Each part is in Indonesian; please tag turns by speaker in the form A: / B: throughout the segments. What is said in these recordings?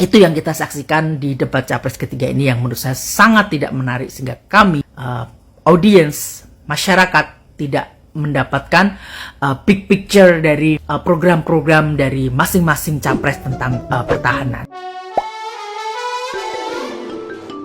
A: Itu yang kita saksikan di debat capres ketiga ini yang menurut saya sangat tidak menarik, sehingga kami, audiens, masyarakat tidak mendapatkan big picture dari program-program dari masing-masing capres tentang pertahanan.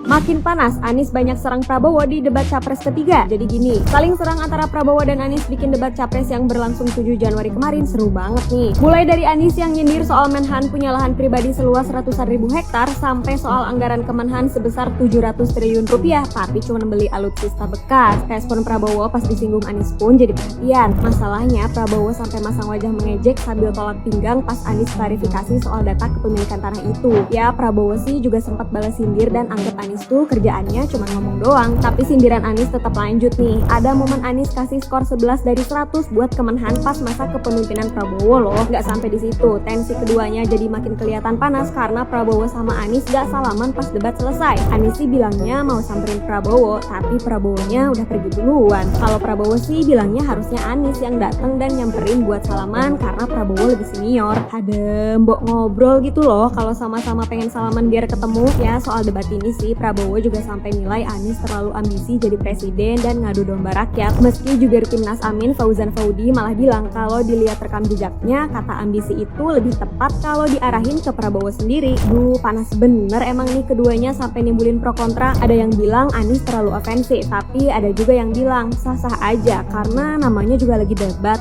B: Makin panas, Anies banyak serang Prabowo di debat Capres ketiga. Jadi gini, saling serang antara Prabowo dan Anies bikin debat Capres yang berlangsung 7 Januari kemarin seru banget nih. Mulai dari Anies yang nyindir soal Menhan punya lahan pribadi seluas ratusan ribu hektar, sampai soal anggaran Kemenhan sebesar 700 triliun rupiah, tapi cuma beli alutsista bekas. Respon Prabowo pas disinggung Anies pun jadi perhatian. Masalahnya, Prabowo sampai masang wajah mengejek sambil tolak pinggang pas Anies klarifikasi soal data kepemilikan tanah itu. Ya, Prabowo sih juga sempat balas sindir dan anggap Anies tuh kerjaannya cuma ngomong doang, tapi sindiran Anies tetap lanjut nih. Ada momen Anies kasih skor 11 dari 100 buat Kemenhan pas masa kepemimpinan Prabowo loh. Nggak sampai di situ, tensi keduanya jadi makin kelihatan panas karena Prabowo sama Anies gak salaman pas debat selesai. Anies sih bilangnya mau samperin Prabowo, tapi Prabowonya udah pergi duluan. Kalau Prabowo sih bilangnya harusnya Anies yang datang dan nyamperin buat salaman karena Prabowo lebih senior. Ada mbok ngobrol gitu loh kalau sama-sama pengen salaman biar ketemu. Ya, soal debat ini sih Prabowo juga sampai nilai Anies terlalu ambisi jadi presiden dan ngadu domba rakyat. Meski jubir Timnas Amin Fauzan Faudi malah bilang kalau dilihat rekam jejaknya, kata ambisi itu lebih tepat kalau diarahin ke Prabowo sendiri. Duh, panas bener emang nih keduanya sampai nimbulin pro kontra. Ada yang bilang Anies terlalu ofensif, tapi ada juga yang bilang sah-sah aja karena namanya juga lagi debat.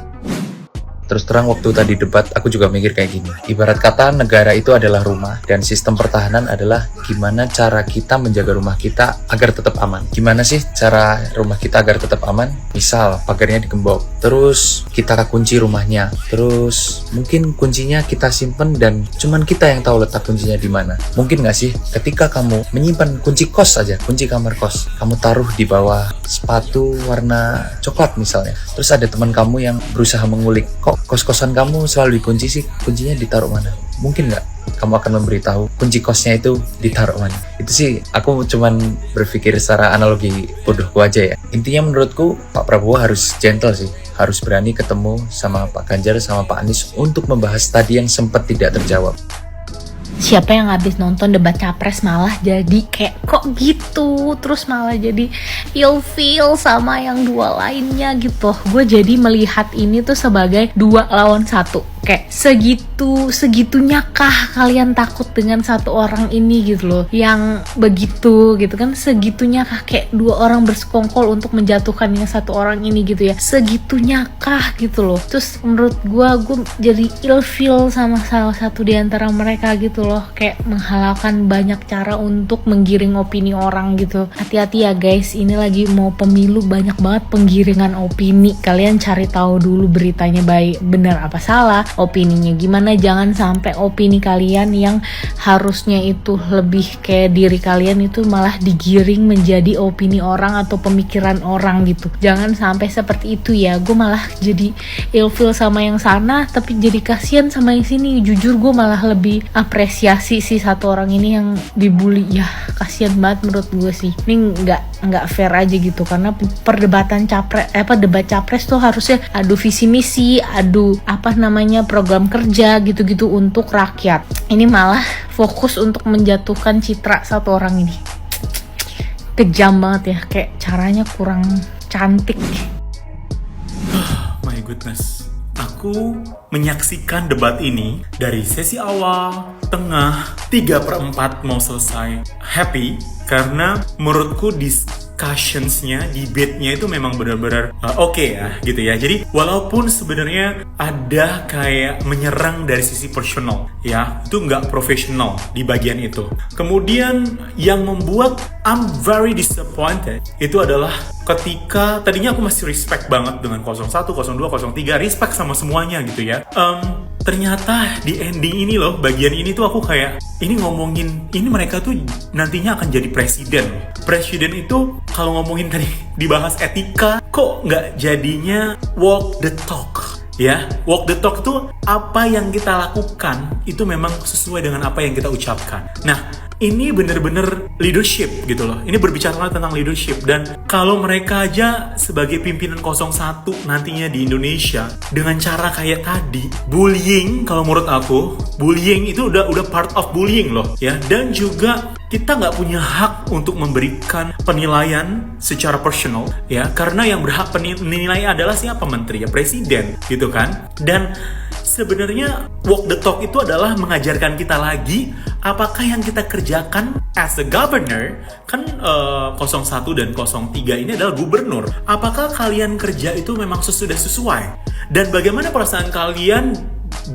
C: Terus terang waktu tadi debat, aku juga mikir kayak gini. Ibarat kata negara itu adalah rumah dan sistem pertahanan adalah gimana cara kita menjaga rumah kita agar tetap aman. Gimana sih cara rumah kita agar tetap aman? Misal pagarnya digembok, terus kita kunci rumahnya, terus mungkin kuncinya kita simpen dan cuman kita yang tahu letak kuncinya di mana. Mungkin nggak sih ketika kamu menyimpan kunci kos aja, kunci kamar kos, kamu taruh di bawah sepatu warna coklat misalnya. Terus ada teman kamu yang berusaha mengulik, kok kos-kosan kamu selalu dikunci sih, kuncinya ditaruh mana? Mungkin nggak kamu akan memberitahu kunci kosnya itu ditaruh mana? Itu sih aku cuman berpikir secara analogi bodohku aja ya. Intinya menurutku Pak Prabowo harus gentle sih, harus berani ketemu sama Pak Ganjar sama Pak Anies untuk membahas tadi yang sempat tidak terjawab.
D: Siapa yang habis nonton debat capres malah jadi kayak kok gitu, terus malah jadi ilfeel sama yang dua lainnya gitu. Gue jadi melihat ini tuh sebagai 2 lawan 1. Kayak segitunya kah kalian takut dengan satu orang ini gitu loh, yang begitu gitu kan, segitunya kah kayak 2 orang bersekongkol untuk menjatuhkan yang satu orang ini gitu ya, segitunya kah gitu loh. Terus menurut gue jadi ilfeel sama salah satu di antara mereka gitu loh, kayak menghalalkan banyak cara untuk menggiring opini orang gitu. Hati-hati ya guys, ini lagi mau pemilu, banyak banget penggiringan opini. Kalian cari tahu dulu beritanya baik benar apa salah, opininya gimana. Jangan sampai opini kalian yang harusnya itu lebih kayak diri kalian itu malah digiring menjadi opini orang atau pemikiran orang gitu. Jangan sampai seperti itu ya. Gue malah jadi ilfeel sama yang sana tapi jadi kasihan sama yang sini. Jujur gue malah lebih apresiasi si satu orang ini yang dibully. Ya kasihan banget menurut gue sih. Ini nggak fair aja gitu, karena perdebatan debat capres tuh harusnya adu visi misi, adu program kerja gitu-gitu untuk rakyat. Ini malah fokus untuk menjatuhkan citra satu orang ini. Kejam banget ya, kayak caranya kurang cantik.
E: My goodness. Aku menyaksikan debat ini dari sesi awal, tengah, 3/4 mau selesai. Happy karena menurutku discussionsnya, debate-nya itu memang benar-benar oke ya gitu ya. Jadi walaupun sebenarnya ada kayak menyerang dari sisi personal ya, itu nggak profesional di bagian itu. Kemudian yang membuat I'm very disappointed itu adalah ketika tadinya aku masih respect banget dengan 01, 02, 03, respect sama semuanya gitu ya. Ternyata di ending ini loh, bagian ini tuh aku kayak, ini ngomongin, ini mereka tuh nantinya akan jadi presiden. Presiden itu kalau ngomongin tadi dibahas etika, kok nggak jadinya walk the talk? Ya, walk the talk tuh apa yang kita lakukan itu memang sesuai dengan apa yang kita ucapkan. Nah, ini bener-bener leadership gitu loh. Ini berbicara tentang leadership, dan kalau mereka aja sebagai pimpinan 01 nantinya di Indonesia dengan cara kayak tadi, bullying, kalau menurut aku bullying itu udah part of bullying loh ya. Dan juga kita nggak punya hak untuk memberikan penilaian secara personal ya, karena yang berhak penilai adalah siapa? Menteri ya, presiden gitu kan. Dan sebenarnya walk the talk itu adalah mengajarkan kita lagi apakah yang kita kerjakan as a governor, kan 01 dan 03 ini adalah gubernur, apakah kalian kerja itu memang sudah sesuai, dan bagaimana perasaan kalian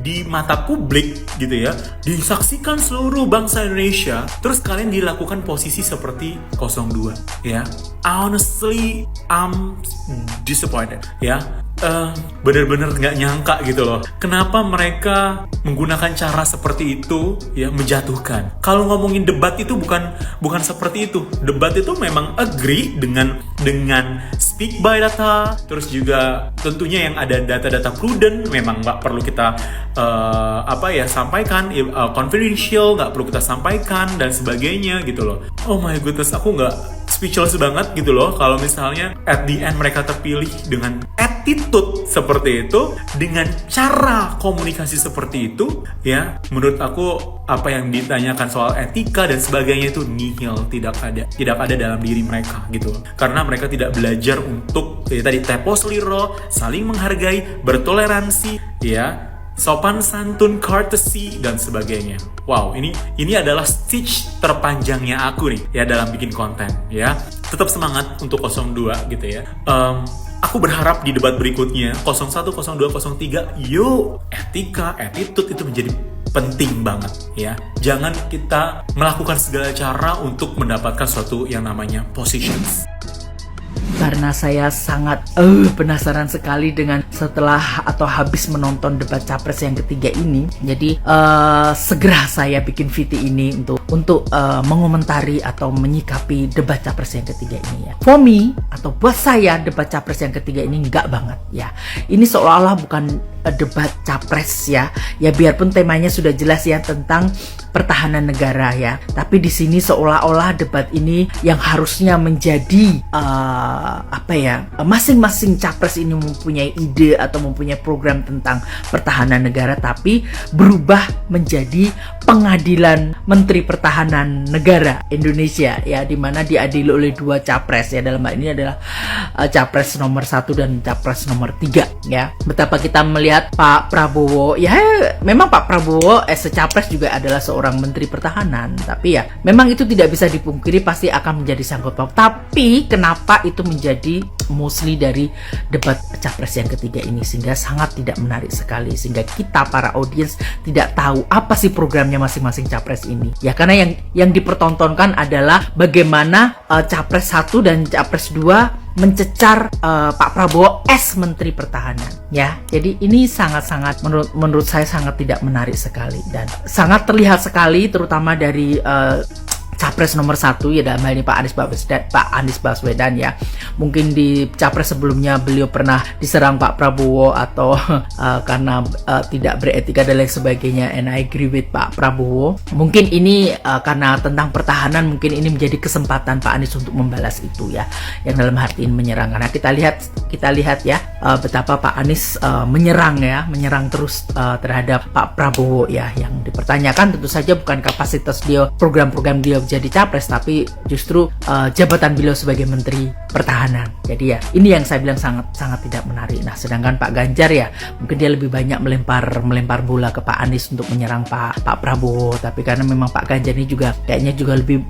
E: di mata publik gitu ya, disaksikan seluruh bangsa Indonesia, terus kalian dilakukan posisi seperti 02 ya. Honestly, I'm disappointed ya. Bener-bener nggak nyangka gitu loh, kenapa mereka menggunakan cara seperti itu ya, menjatuhkan. Kalau ngomongin debat itu bukan seperti itu. Debat itu memang agree dengan speak by data, terus juga tentunya yang ada data-data prudent memang nggak perlu kita sampaikan, confidential nggak perlu kita sampaikan dan sebagainya gitu loh. Oh my goodness, aku nggak speechless banget gitu loh kalau misalnya at the end mereka terpilih dengan attitude seperti itu, dengan cara komunikasi seperti itu ya. Menurut aku apa yang ditanyakan soal etika dan sebagainya itu nihil, tidak ada dalam diri mereka gitu, karena mereka tidak belajar untuk tadi tepos liro, saling menghargai, bertoleransi ya, sopan santun, courtesy dan sebagainya. Wow, ini adalah stage terpanjangnya aku nih ya dalam bikin konten ya. Tetap semangat untuk 02 gitu ya. Aku berharap di debat berikutnya 01, 02, 03, yuk etika, attitude itu menjadi penting banget ya. Jangan kita melakukan segala cara untuk mendapatkan suatu yang namanya positions.
A: Karena saya sangat penasaran sekali dengan setelah atau habis menonton debat capres yang ketiga ini, jadi segera saya bikin VT ini untuk mengomentari atau menyikapi debat capres yang ketiga ini ya. For me, atau buat saya, debat capres yang ketiga ini enggak banget ya. Ini seolah-olah bukan debat capres ya. Ya biarpun temanya sudah jelas ya tentang pertahanan negara ya, tapi di sini seolah-olah debat ini yang harusnya menjadi masing-masing capres ini mempunyai ide atau mempunyai program tentang pertahanan negara, tapi berubah menjadi pengadilan Menteri Pertahanan Negara Indonesia ya, dimana diadili oleh dua capres ya. Dalam hal ini adalah capres nomor 1 dan capres nomor 3 ya. Betapa kita melihat Pak Prabowo ya, memang Pak Prabowo capres juga adalah seorang Menteri Pertahanan, tapi ya memang itu tidak bisa dipungkiri pasti akan menjadi sangkut paut. Tapi kenapa itu menjadi mostly dari debat capres yang ketiga ini, sehingga sangat tidak menarik sekali, sehingga kita para audiens tidak tahu apa sih programnya masing-masing capres ini ya. Karena yang dipertontonkan adalah bagaimana capres 1 dan capres 2 mencecar Pak Prabowo as Menteri Pertahanan ya. Jadi ini sangat-sangat menurut saya sangat tidak menarik sekali, dan sangat terlihat sekali terutama dari capres nomor 1 ya, dalam hal ini Pak Anies Baswedan ya. Mungkin di capres sebelumnya beliau pernah diserang Pak Prabowo atau karena tidak beretika dan lain sebagainya, and I agree with Pak Prabowo. Mungkin ini karena tentang pertahanan, mungkin ini menjadi kesempatan Pak Anies untuk membalas itu ya, yang dalam arti ini menyerang. Karena kita lihat ya betapa Pak Anies menyerang terus terhadap Pak Prabowo ya. Yang dipertanyakan tentu saja bukan kapasitas dia, program-program dia jadi capres, tapi justru jabatan beliau sebagai Menteri Pertahanan. Jadi ya ini yang saya bilang sangat tidak menarik. Nah, sedangkan Pak Ganjar ya mungkin dia lebih banyak melempar bola ke Pak Anies untuk menyerang Pak Prabowo. Tapi karena memang Pak Ganjar ini juga kayaknya juga lebih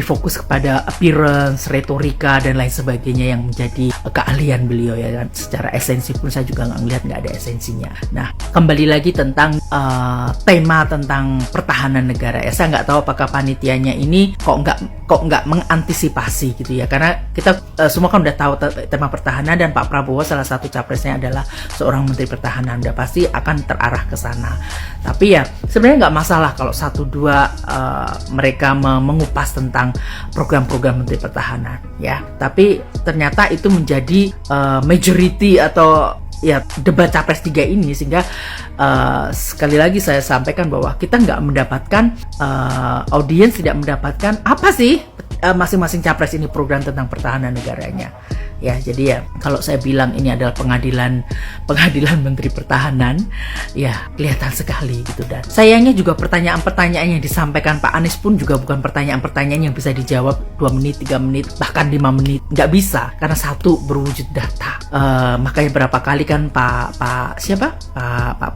A: fokus kepada appearance, retorika dan lain sebagainya yang menjadi keahlian beliau ya. Dan secara esensi pun saya juga nggak ada esensinya. Nah, kembali lagi tentang tema tentang pertahanan negara ya. Saya nggak tahu apakah panitianya ini kok nggak mengantisipasi gitu ya, karena kita semua kan udah tahu tema pertahanan, dan Pak Prabowo salah satu capresnya adalah seorang Menteri Pertahanan, udah pasti akan terarah ke sana. Tapi ya sebenarnya nggak masalah kalau 1-2 mereka mengupas tentang program-program Menteri Pertahanan ya, tapi ternyata itu menjadi majority atau ya debat capres 3 ini, sehingga sekali lagi saya sampaikan bahwa kita nggak mendapatkan audiens tidak mendapatkan apa sih masing-masing capres ini program tentang pertahanan negaranya. Ya, jadi ya kalau saya bilang ini adalah pengadilan Menteri Pertahanan, ya kelihatan sekali gitu. Dan sayangnya juga pertanyaan-pertanyaan yang disampaikan Pak Anies pun juga bukan pertanyaan-pertanyaan yang bisa dijawab 2 menit, 3 menit, bahkan 5 menit. Nggak bisa, karena satu berwujud data. Makanya berapa kali kan Pak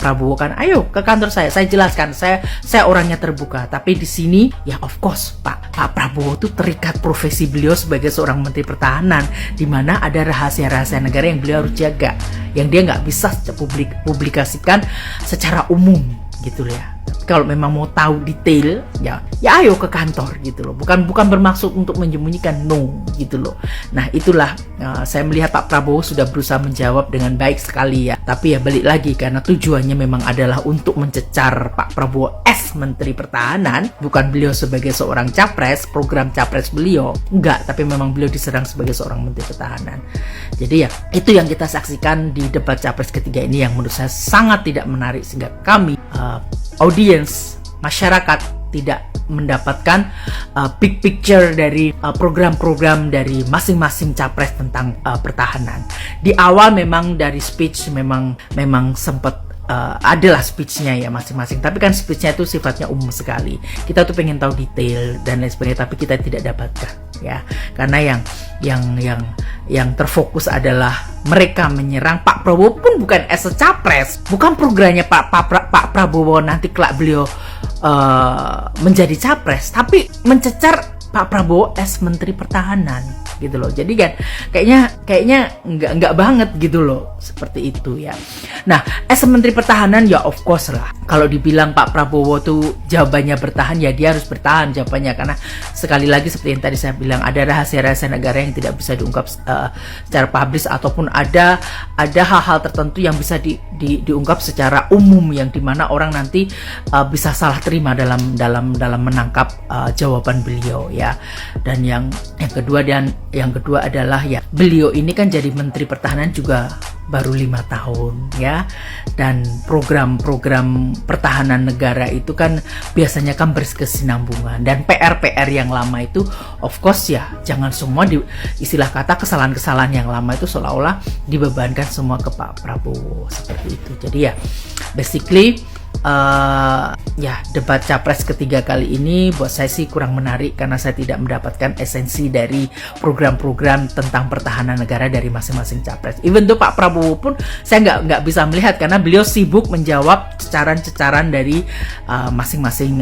A: Prabowo kan, ayo ke kantor saya jelaskan, saya orangnya terbuka. Tapi di sini ya of course Pak Prabowo tuh terikat profesi beliau sebagai seorang Menteri Pertahanan, di mana ada rahasia-rahasia negara yang beliau harus jaga, yang dia nggak bisa publikasikan secara umum gitu loh ya. Kalau memang mau tahu detail ya ayo ke kantor gitu loh. Bukan bermaksud untuk menyembunyikan, no gitu loh. Nah itulah saya melihat Pak Prabowo sudah berusaha menjawab dengan baik sekali ya. Tapi ya balik lagi, karena tujuannya memang adalah untuk mencecar Pak Prabowo as Menteri Pertahanan, bukan beliau sebagai seorang capres, program capres beliau enggak, tapi memang beliau diserang sebagai seorang Menteri Pertahanan. Jadi ya itu yang kita saksikan di debat capres ketiga ini, yang menurut saya sangat tidak menarik, sehingga kami audiens masyarakat tidak mendapatkan big picture dari program-program dari masing-masing capres tentang pertahanan. Di awal memang dari speech memang sempat adalah speech-nya ya masing-masing, tapi kan speech-nya itu sifatnya umum sekali. Kita tuh pengen tahu detail dan lain sebagainya, tapi kita tidak dapatkan ya, karena yang terfokus adalah mereka menyerang Pak Prabowo pun bukan as a capres, bukan programnya Pak Prabowo nanti kelak beliau menjadi capres, tapi mencecar Pak Prabowo as Menteri Pertahanan gitu loh. Jadi kan kayaknya nggak banget gitu loh, seperti itu ya. Nah, as Menteri Pertahanan ya of course lah. Kalau dibilang Pak Prabowo tuh jawabannya bertahan, ya dia harus bertahan jawabannya, karena sekali lagi seperti yang tadi saya bilang, ada rahasia-rahasia negara yang tidak bisa diungkap secara publis, ataupun ada hal-hal tertentu yang bisa diungkap secara umum, yang dimana orang nanti bisa salah terima dalam menangkap jawaban beliau ya. Dan yang kedua adalah ya beliau ini kan jadi Menteri Pertahanan juga baru 5 tahun ya, dan program-program pertahanan negara itu kan biasanya kan berkesinambungan, dan PR yang lama itu of course ya jangan semua istilah kata kesalahan-kesalahan yang lama itu seolah-olah dibebankan semua ke Pak Prabowo, seperti itu. Jadi ya basically ya debat capres ketiga kali ini buat saya sih kurang menarik, karena saya tidak mendapatkan esensi dari program-program tentang pertahanan negara dari masing-masing capres. Even tuh Pak Prabowo pun saya nggak bisa melihat, karena beliau sibuk menjawab cecaran-cecaran dari masing-masing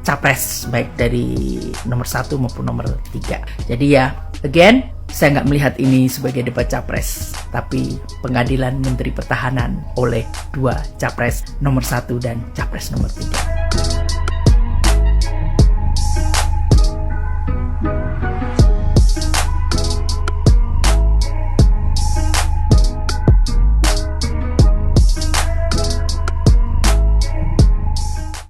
A: capres, baik dari nomor 1 maupun nomor 3. Jadi ya again, saya nggak melihat ini sebagai debat capres, tapi pengadilan Menteri Pertahanan oleh 2 capres nomor 1 dan capres nomor 3.